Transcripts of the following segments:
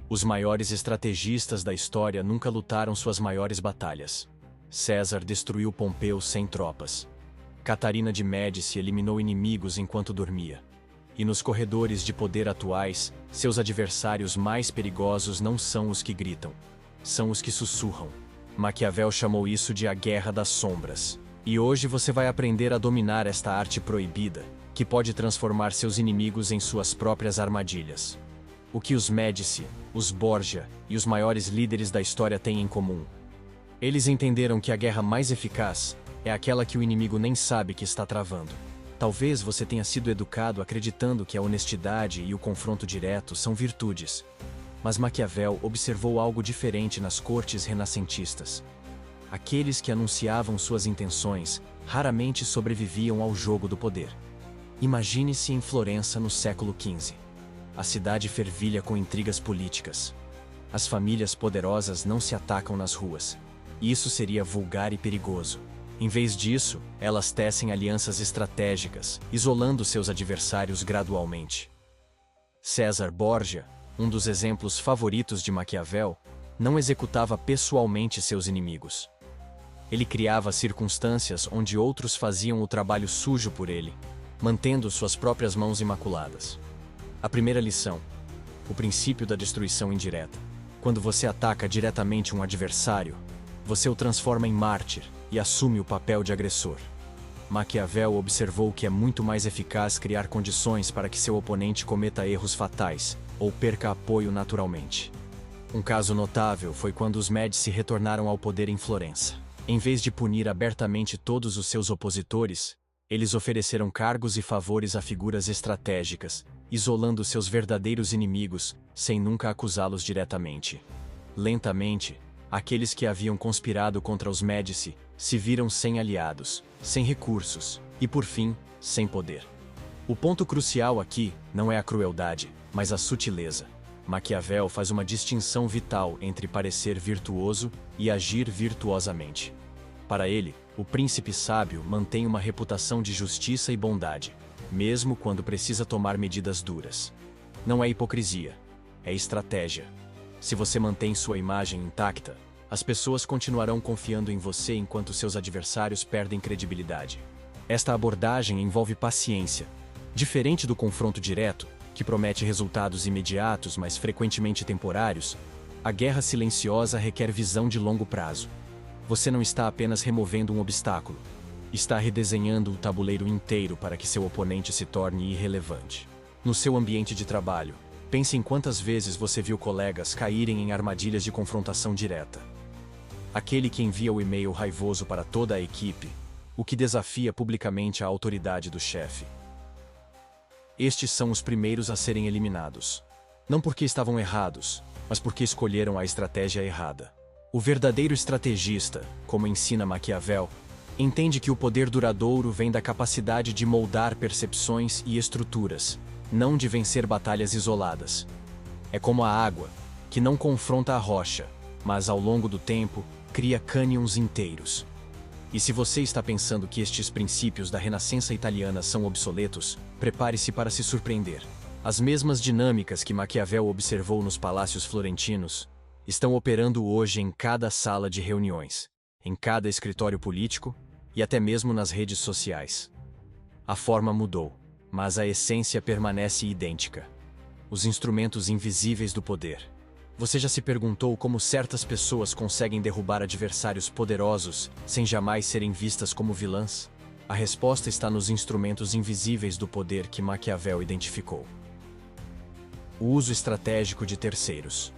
Os maiores estrategistas da história nunca lutaram suas maiores batalhas. César destruiu Pompeu sem tropas. Catarina de Médici eliminou inimigos enquanto dormia. E nos corredores de poder atuais, seus adversários mais perigosos não são os que gritam, são os que sussurram. Maquiavel chamou isso de a Guerra das Sombras. E hoje você vai aprender a dominar esta arte proibida, que pode transformar seus inimigos em suas próprias armadilhas. O que os Médici, os Borgia e os maiores líderes da história têm em comum? Eles entenderam que a guerra mais eficaz é aquela que o inimigo nem sabe que está travando. Talvez você tenha sido educado acreditando que a honestidade e o confronto direto são virtudes. Mas Maquiavel observou algo diferente nas cortes renascentistas. Aqueles que anunciavam suas intenções raramente sobreviviam ao jogo do poder. Imagine-se em Florença no século XV. A cidade fervilha com intrigas políticas. As famílias poderosas não se atacam nas ruas. Isso seria vulgar e perigoso. Em vez disso, elas tecem alianças estratégicas, isolando seus adversários gradualmente. César Borgia, um dos exemplos favoritos de Maquiavel, não executava pessoalmente seus inimigos. Ele criava circunstâncias onde outros faziam o trabalho sujo por ele, mantendo suas próprias mãos imaculadas. A primeira lição: o princípio da destruição indireta. Quando você ataca diretamente um adversário, você o transforma em mártir e assume o papel de agressor. Maquiavel observou que é muito mais eficaz criar condições para que seu oponente cometa erros fatais ou perca apoio naturalmente. Um caso notável foi quando os Médici retornaram ao poder em Florença. Em vez de punir abertamente todos os seus opositores, eles ofereceram cargos e favores a figuras estratégicas, isolando seus verdadeiros inimigos, sem nunca acusá-los diretamente. Lentamente, aqueles que haviam conspirado contra os Médici se viram sem aliados, sem recursos e, por fim, sem poder. O ponto crucial aqui não é a crueldade, mas a sutileza. Maquiavel faz uma distinção vital entre parecer virtuoso e agir virtuosamente. Para ele, o príncipe sábio mantém uma reputação de justiça e bondade, mesmo quando precisa tomar medidas duras. Não é hipocrisia, é estratégia. Se você mantém sua imagem intacta, as pessoas continuarão confiando em você enquanto seus adversários perdem credibilidade. Esta abordagem envolve paciência. Diferente do confronto direto, que promete resultados imediatos, mas frequentemente temporários, a guerra silenciosa requer visão de longo prazo. Você não está apenas removendo um obstáculo, está redesenhando o tabuleiro inteiro para que seu oponente se torne irrelevante. No seu ambiente de trabalho, pense em quantas vezes você viu colegas caírem em armadilhas de confrontação direta. Aquele que envia o e-mail raivoso para toda a equipe, o que desafia publicamente a autoridade do chefe. Estes são os primeiros a serem eliminados. Não porque estavam errados, mas porque escolheram a estratégia errada. O verdadeiro estrategista, como ensina Maquiavel, entende que o poder duradouro vem da capacidade de moldar percepções e estruturas, não de vencer batalhas isoladas. É como a água, que não confronta a rocha, mas ao longo do tempo, cria cânions inteiros. E se você está pensando que estes princípios da Renascença italiana são obsoletos, prepare-se para se surpreender. As mesmas dinâmicas que Maquiavel observou nos palácios florentinos estão operando hoje em cada sala de reuniões, em cada escritório político e até mesmo nas redes sociais. A forma mudou, mas a essência permanece idêntica. Os instrumentos invisíveis do poder. Você já se perguntou como certas pessoas conseguem derrubar adversários poderosos sem jamais serem vistas como vilãs? A resposta está nos instrumentos invisíveis do poder que Maquiavel identificou. O uso estratégico de terceiros.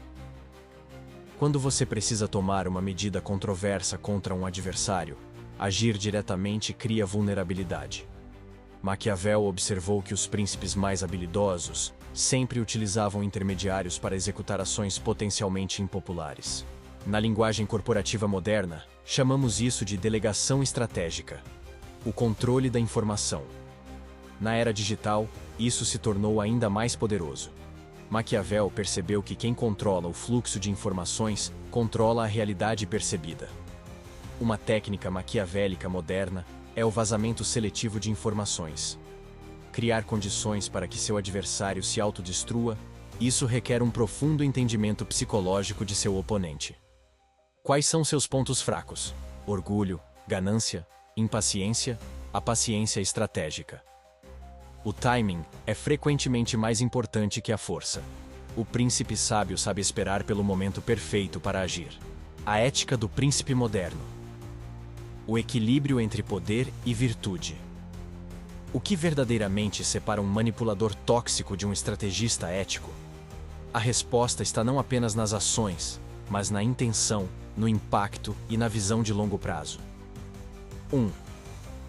Quando você precisa tomar uma medida controversa contra um adversário, agir diretamente cria vulnerabilidade. Maquiavel observou que os príncipes mais habilidosos sempre utilizavam intermediários para executar ações potencialmente impopulares. Na linguagem corporativa moderna, chamamos isso de delegação estratégica, o controle da informação. Na era digital, isso se tornou ainda mais poderoso. Maquiavel percebeu que quem controla o fluxo de informações controla a realidade percebida. Uma técnica maquiavélica moderna é o vazamento seletivo de informações. Criar condições para que seu adversário se autodestrua Isso requer um profundo entendimento psicológico de seu oponente. Quais são seus pontos fracos? Orgulho, ganância, impaciência, a paciência estratégica. O timing é frequentemente mais importante que a força. O príncipe sábio sabe esperar pelo momento perfeito para agir. A ética do príncipe moderno. O equilíbrio entre poder e virtude. O que verdadeiramente separa um manipulador tóxico de um estrategista ético? A resposta está não apenas nas ações, mas na intenção, no impacto e na visão de longo prazo. 1.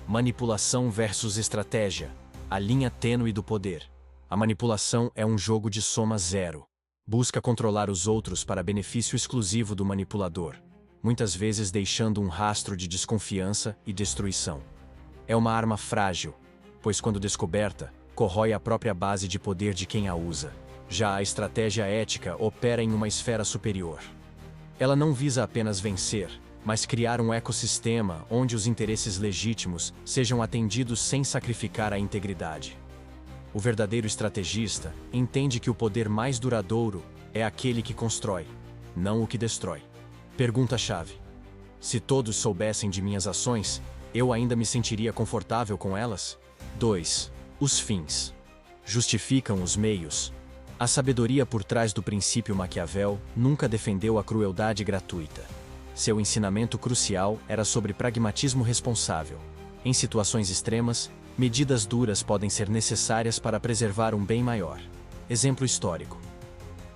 Manipulação versus estratégia. A linha tênue do poder. A manipulação é um jogo de soma zero. Busca controlar os outros para benefício exclusivo do manipulador, muitas vezes deixando um rastro de desconfiança e destruição. É uma arma frágil, pois quando descoberta, corrói a própria base de poder de quem a usa. Já a estratégia ética opera em uma esfera superior. Ela não visa apenas vencer, mas criar um ecossistema onde os interesses legítimos sejam atendidos sem sacrificar a integridade. O verdadeiro estrategista entende que o poder mais duradouro é aquele que constrói, não o que destrói. Pergunta-chave: se todos soubessem de minhas ações, eu ainda me sentiria confortável com elas? 2. Os fins justificam os meios. A sabedoria por trás do princípio Maquiavel nunca defendeu a crueldade gratuita. Seu ensinamento crucial era sobre pragmatismo responsável. Em situações extremas, medidas duras podem ser necessárias para preservar um bem maior. Exemplo histórico: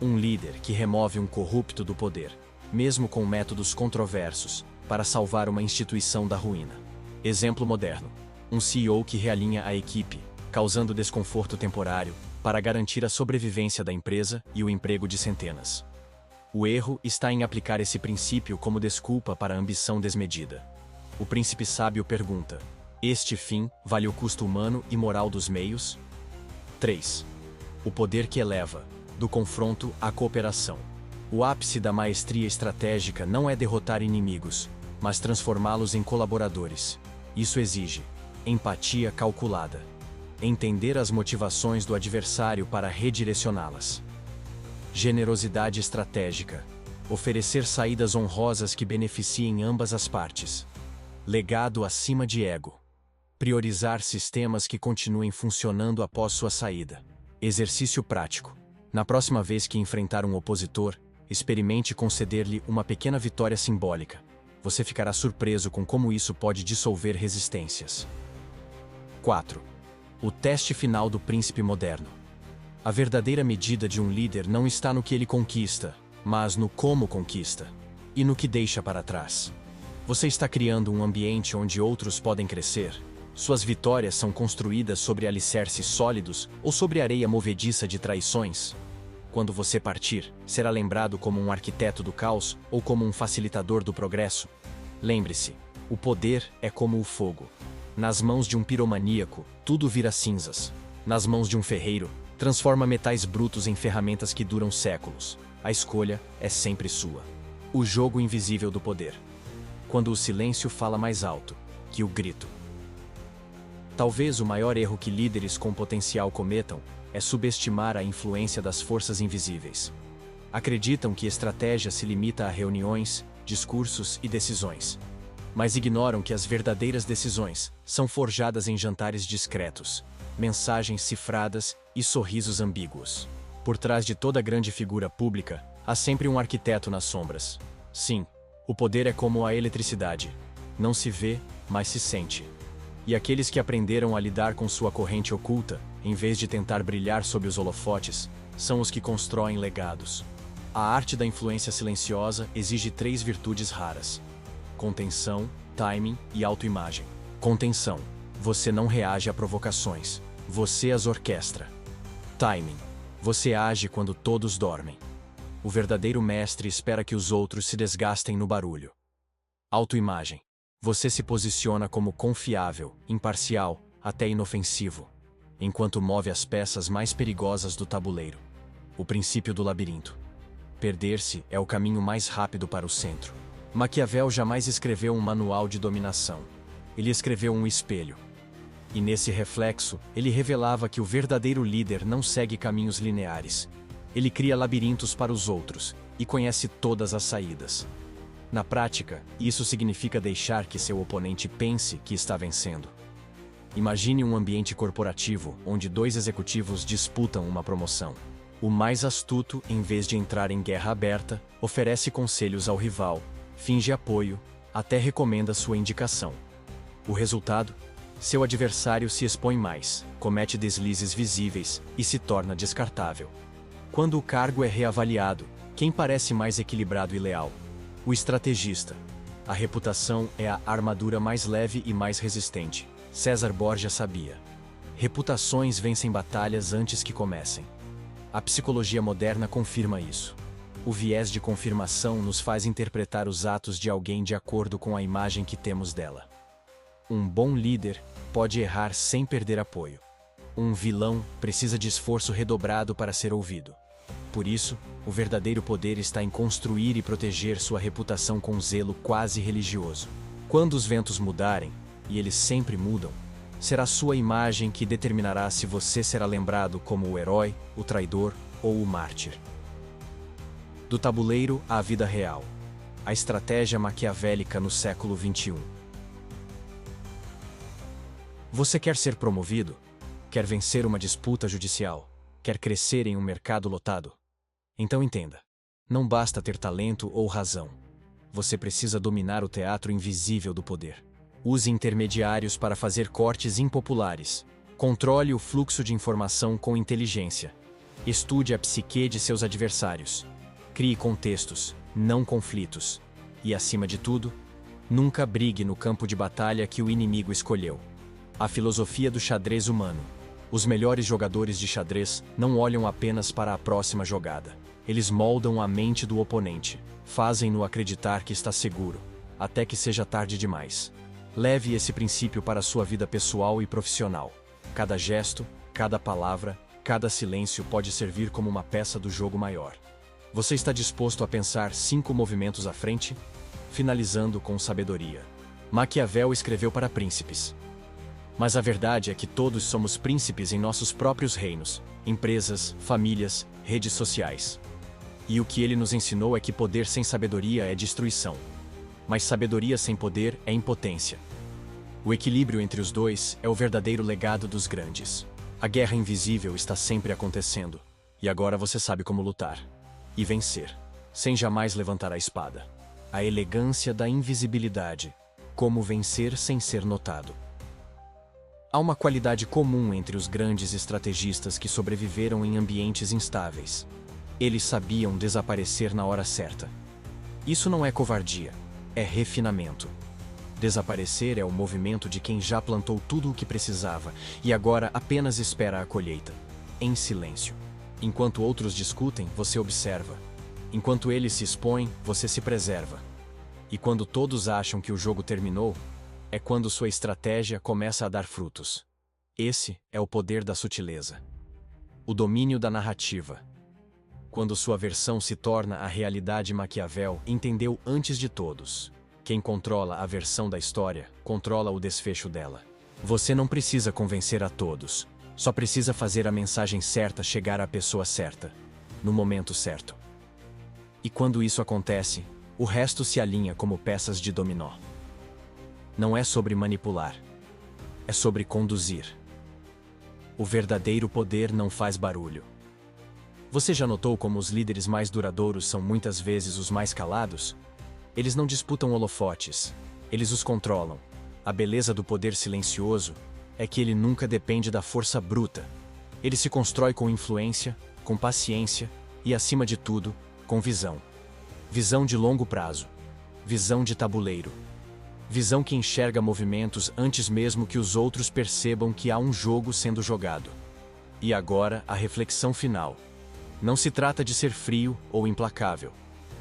um líder que remove um corrupto do poder, mesmo com métodos controversos, para salvar uma instituição da ruína. Exemplo moderno: um CEO que realinha a equipe, causando desconforto temporário, para garantir a sobrevivência da empresa e o emprego de centenas. O erro está em aplicar esse princípio como desculpa para a ambição desmedida. O príncipe sábio pergunta: este fim vale o custo humano e moral dos meios? 3. O poder que eleva, do confronto à cooperação. O ápice da maestria estratégica não é derrotar inimigos, mas transformá-los em colaboradores. Isso exige empatia calculada. Entender as motivações do adversário para redirecioná-las. Generosidade estratégica. Oferecer saídas honrosas que beneficiem ambas as partes. Legado acima de ego. Priorizar sistemas que continuem funcionando após sua saída. Exercício prático. Na próxima vez que enfrentar um opositor, experimente conceder-lhe uma pequena vitória simbólica. Você ficará surpreso com como isso pode dissolver resistências. 4. O teste final do príncipe moderno. A verdadeira medida de um líder não está no que ele conquista, mas no como conquista, e no que deixa para trás. Você está criando um ambiente onde outros podem crescer? Suas vitórias são construídas sobre alicerces sólidos ou sobre areia movediça de traições? Quando você partir, será lembrado como um arquiteto do caos ou como um facilitador do progresso? Lembre-se, o poder é como o fogo. Nas mãos de um piromaníaco, tudo vira cinzas. Nas mãos de um ferreiro, transforma metais brutos em ferramentas que duram séculos. A escolha é sempre sua. O jogo invisível do poder. Quando o silêncio fala mais alto que o grito. Talvez o maior erro que líderes com potencial cometam é subestimar a influência das forças invisíveis. Acreditam que estratégia se limita a reuniões, discursos e decisões. Mas ignoram que as verdadeiras decisões são forjadas em jantares discretos, mensagens cifradas e sorrisos ambíguos. Por trás de toda grande figura pública, há sempre um arquiteto nas sombras. Sim, o poder é como a eletricidade. Não se vê, mas se sente. E aqueles que aprenderam a lidar com sua corrente oculta, em vez de tentar brilhar sob os holofotes, são os que constroem legados. A arte da influência silenciosa exige 3 virtudes raras: contenção, timing e autoimagem. Contenção. Você não reage a provocações. Você as orquestra. Timing. Você age quando todos dormem. O verdadeiro mestre espera que os outros se desgastem no barulho. Autoimagem. Você se posiciona como confiável, imparcial, até inofensivo, enquanto move as peças mais perigosas do tabuleiro. O princípio do labirinto. Perder-se é o caminho mais rápido para o centro. Maquiavel jamais escreveu um manual de dominação. Ele escreveu um espelho. E nesse reflexo, ele revelava que o verdadeiro líder não segue caminhos lineares. Ele cria labirintos para os outros e conhece todas as saídas. Na prática, isso significa deixar que seu oponente pense que está vencendo. Imagine um ambiente corporativo onde dois executivos disputam uma promoção. O mais astuto, em vez de entrar em guerra aberta, oferece conselhos ao rival, finge apoio, até recomenda sua indicação. O resultado? Seu adversário se expõe mais, comete deslizes visíveis e se torna descartável. Quando o cargo é reavaliado, quem parece mais equilibrado e leal? O estrategista. A reputação é a armadura mais leve e mais resistente. César Borgia sabia. Reputações vencem batalhas antes que comecem. A psicologia moderna confirma isso. O viés de confirmação nos faz interpretar os atos de alguém de acordo com a imagem que temos dela. Um bom líder pode errar sem perder apoio. Um vilão precisa de esforço redobrado para ser ouvido. Por isso, o verdadeiro poder está em construir e proteger sua reputação com zelo quase religioso. Quando os ventos mudarem, e eles sempre mudam, será sua imagem que determinará se você será lembrado como o herói, o traidor ou o mártir. Do tabuleiro à vida real. A estratégia maquiavélica no século XXI. Você quer ser promovido? Quer vencer uma disputa judicial? Quer crescer em um mercado lotado? Então entenda. Não basta ter talento ou razão. Você precisa dominar o teatro invisível do poder. Use intermediários para fazer cortes impopulares. Controle o fluxo de informação com inteligência. Estude a psique de seus adversários. Crie contextos, não conflitos. E, acima de tudo, nunca brigue no campo de batalha que o inimigo escolheu. A filosofia do xadrez humano. Os melhores jogadores de xadrez não olham apenas para a próxima jogada. Eles moldam a mente do oponente, fazem-no acreditar que está seguro, até que seja tarde demais. Leve esse princípio para a sua vida pessoal e profissional. Cada gesto, cada palavra, cada silêncio pode servir como uma peça do jogo maior. Você está disposto a pensar 5 movimentos à frente? Finalizando com sabedoria. Maquiavel escreveu para príncipes. Mas a verdade é que todos somos príncipes em nossos próprios reinos, empresas, famílias, redes sociais. E o que ele nos ensinou é que poder sem sabedoria é destruição. Mas sabedoria sem poder é impotência. O equilíbrio entre os dois é o verdadeiro legado dos grandes. A guerra invisível está sempre acontecendo, e agora você sabe como lutar. E vencer, sem jamais levantar a espada. A elegância da invisibilidade. Como vencer sem ser notado. Há uma qualidade comum entre os grandes estrategistas que sobreviveram em ambientes instáveis. Eles sabiam desaparecer na hora certa. Isso não é covardia. É refinamento. Desaparecer é o movimento de quem já plantou tudo o que precisava e agora apenas espera a colheita, em silêncio. Enquanto outros discutem, você observa. Enquanto eles se expõem, você se preserva. E quando todos acham que o jogo terminou, é quando sua estratégia começa a dar frutos. Esse é o poder da sutileza. O domínio da narrativa. Quando sua versão se torna a realidade, Maquiavel entendeu antes de todos. Quem controla a versão da história, controla o desfecho dela. Você não precisa convencer a todos. Só precisa fazer a mensagem certa chegar à pessoa certa, no momento certo. E quando isso acontece, o resto se alinha como peças de dominó. Não é sobre manipular. É sobre conduzir. O verdadeiro poder não faz barulho. Você já notou como os líderes mais duradouros são muitas vezes os mais calados? Eles não disputam holofotes, eles os controlam. A beleza do poder silencioso é que ele nunca depende da força bruta. Ele se constrói com influência, com paciência e, acima de tudo, com visão. Visão de longo prazo. Visão de tabuleiro. Visão que enxerga movimentos antes mesmo que os outros percebam que há um jogo sendo jogado. E agora, a reflexão final. Não se trata de ser frio ou implacável.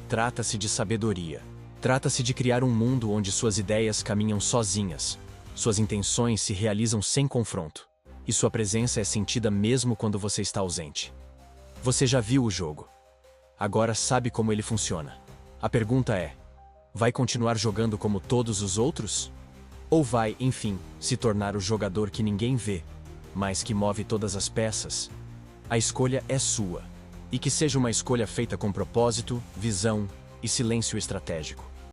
Trata-se de sabedoria. Trata-se de criar um mundo onde suas ideias caminham sozinhas, suas intenções se realizam sem confronto, e sua presença é sentida mesmo quando você está ausente. Você já viu o jogo. Agora sabe como ele funciona. A pergunta é: vai continuar jogando como todos os outros? Ou vai, enfim, se tornar o jogador que ninguém vê, mas que move todas as peças? A escolha é sua. E que seja uma escolha feita com propósito, visão e silêncio estratégico.